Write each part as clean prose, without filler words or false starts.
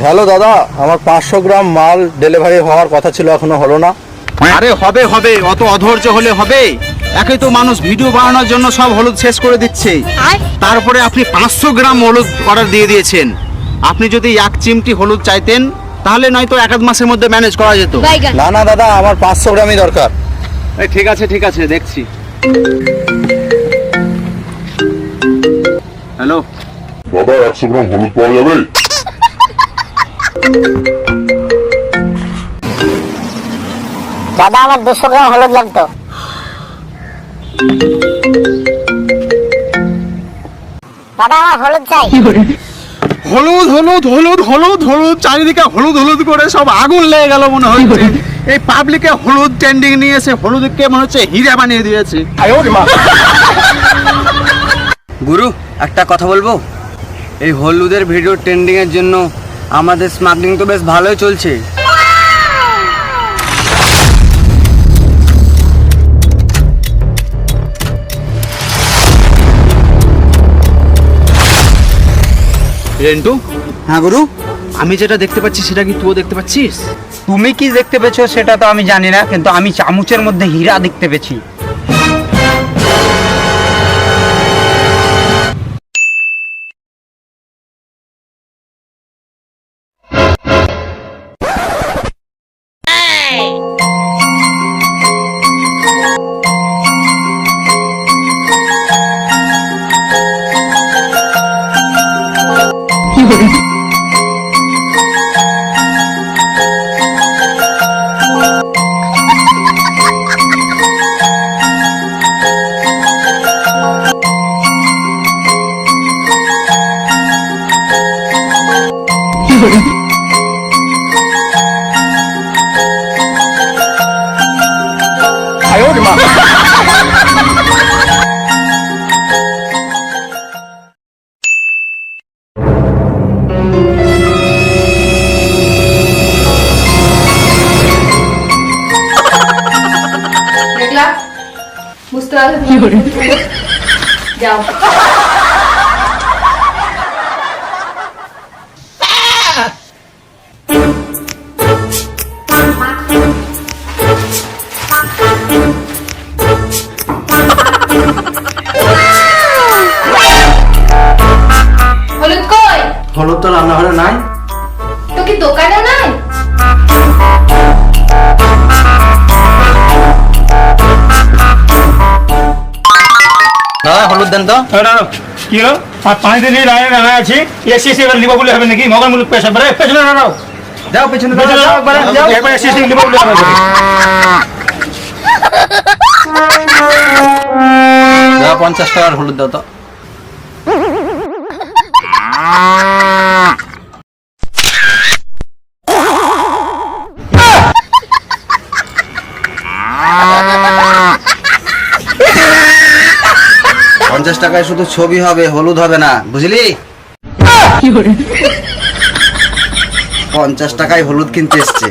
Hello দাদা, আমার 500 গ্রাম মাল ডেলিভারি হওয়ার কথা ছিল, এখনো হলো না। আরে হবে হবে, অত অধৈর্য হলে হবে? একই তো মানুষ ভিডিও বানানোর জন্য সব হলুদ শেষ করে দিচ্ছে, তারপরে আপনি 500 গ্রাম হলুদ অর্ডার দিয়ে দিয়েছেন। আপনি যদি এক চিমটি হলুদ চাইতেন তাহলে নয়তো এক আধ মাসের মধ্যে ম্যানেজ করা যেত। না না দাদা, আমার 500 গ্রামই দরকার। ঠিক আছে ঠিক আছে, দেখছি। হ্যালো দাদা, 100 গ্রাম হলুদ পাওয়া যাবে? দাদা, আমার 200 গ্রাম হলুদ লাগতো। দাদা, আমার হলুদ চাই। হলুদ হলুদ হলুদ হলুদ হলুদ, চারিদিকে হলুদ হলুদ করে সব আগুন লেগে গেল মনে হচ্ছে। এই পাবলিকে হলুদ ট্রেন্ডিং নিয়ে এসে হলুদকে মনে হচ্ছে হীরা বানিয়ে দিয়েছে। গুরু, একটা কথা বলবো? এই হলুদের ভিডিও ট্রেন্ডিং এর জন্য আমাদের স্মাগলিং তো বেশ ভালোই চলছে। রেন্টু, হ্যাঁ গুরু, আমি যেটা দেখতে পাচ্ছি সেটা কি তুইও দেখতে পাচ্ছিস? তুমি কি দেখতে পেয়েছো সেটা তো আমি জানি না, কিন্তু আমি চামচের মধ্যে হীরা দেখতে পেয়েছি। বুঝতে পারলাম। যাও। হলুদ কই? হলুদ তো রান্নাঘরে নাই। তো কি দোকানে নাই? দাদা, হলুদ দেন তো। কি হলো? পানি দিয়ে লাইনে দাঁড়ায় আছি, এসি এসি এবার লিবা বলে হবে নাকি? মগন মুলুক পেশা বেড়ে পেছনে দাঁড়াও, যাও পেছনে পেছনে যাও, একবারে যাও, একবার এসি এসি লিবা বলে হবে। দাদা, 50 টাকার হলুদ দাও তো। টাকায় শুধু ছবি হবে, হলুদ হবে না, বুঝলি? 50 টাকায় হলুদ কিনতে এসছে।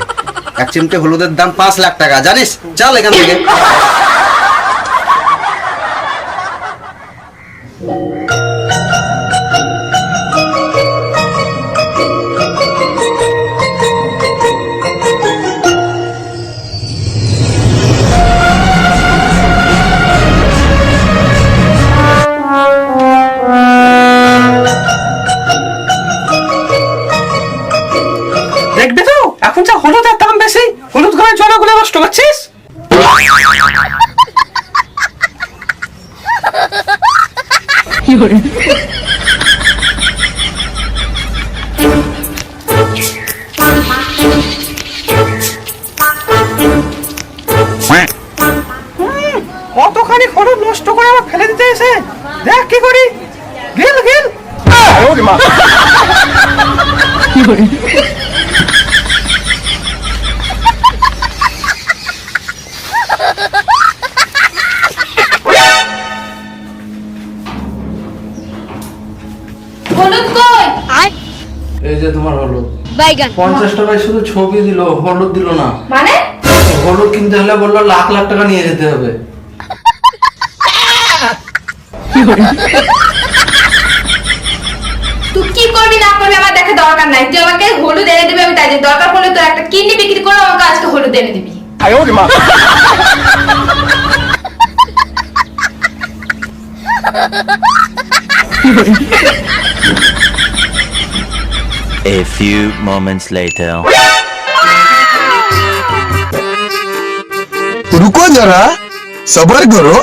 এক চিমটে হলুদের দাম 5 লাখ টাকা, জানিস? চল এখান থেকে। দেখবি তো এখন যা হলুদের দাম বেশি, হলুদ ঘরে জলগুলো নষ্ট করছিস। কতখানি হলুদ নষ্ট করে আবার ফেলে দিতে এসে দেখ কি করি। গিল গিল। হলুদ কই? এই যে তোমার হলুদ। বাইগান। 50 টাকায় শুধু ছবি দিল, হলুদ দিল না। মানে? হলুদ কিনতে হলে বললো লাখ লাখ টাকা নিয়ে যেতে হবে। তুই কি করবি না করবি আমার দেখা দরকার নাই, তুই আমাকে হলুদ এনে দিবি, আমি তাই জানি। দরকার পড়লে তোর একটা কিডনি বিক্রি করে আমাকে আজকে হলুদ এনে দিবি। A few moments later. रुको जरा सबर करो।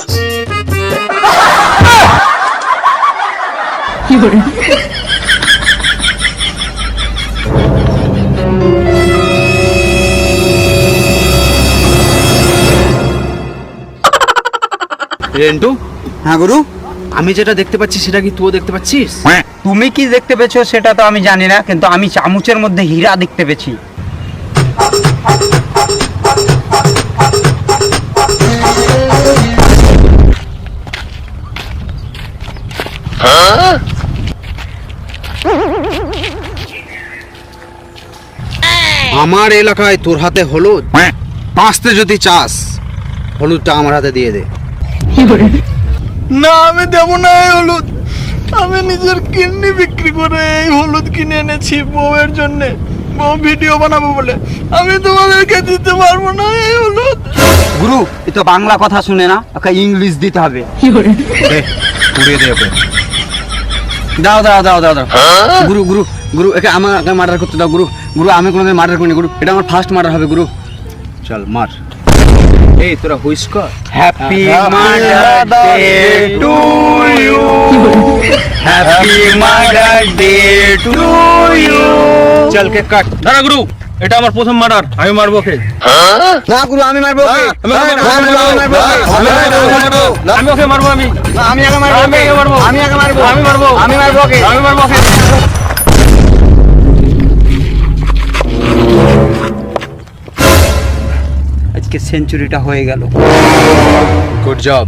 রেন্টু, হ্যাঁ গুরু, আমি যেটা দেখতে পাচ্ছি সেটা কি তুইও দেখতে পাচ্ছিস? তুমি কি দেখতে পেয়েছো সেটা তো আমি জানি না, কিন্তু আমি চামচের মধ্যে হীরা দেখতে পেয়েছি। আমার এলাকায় তোর হাতে হলুদ বাঁচতে যদি চাস, হলুদটা আমার হাতে দিয়ে দে। না আমি দেবো না এই হলুদ। আমি নিজের কিডনি বিক্রি করে এই হলুদ কিনে এনেছি বউয়ের জন্য, বউ ভিডিও বানাবো বলে। আমি তোমাদেরকে দিতে পারবো না এই হলুদ। গুরু, এ তো বাংলা কথা শুনে না, ওকে ইংলিশ দিতে হবে। পুড়িয়ে দে ওকে। দাও দাও দাও দাও দাও। গুরু গুরু গুরু, একে আমাকে মার্ডার করতে দাও গুরু। গুরু, আমি কোনোদিন মার্ডার করিনি গুরু, এটা আমার ফার্স্ট মার্ডার হবে গুরু। চল মার। এই তোরা হুইস কর। Happy murder day to you, happy murder day to you. চল কেক কাট। দাঁড়া গুরু, এটা আমার প্রথম মার্ডার, আমি মারবো ওকে। না গুরু, আমি মারবো ওকে। আমি ওকে মারবো, আমি আমি আগে মারবো, আমি আগে মারবো, আমি আগে মারবো, আমি মারবো, আমি মারবো ওকে, আমি মারবো ওকে। আজকে সেঞ্চুরিটা হয়ে গেল। Good job.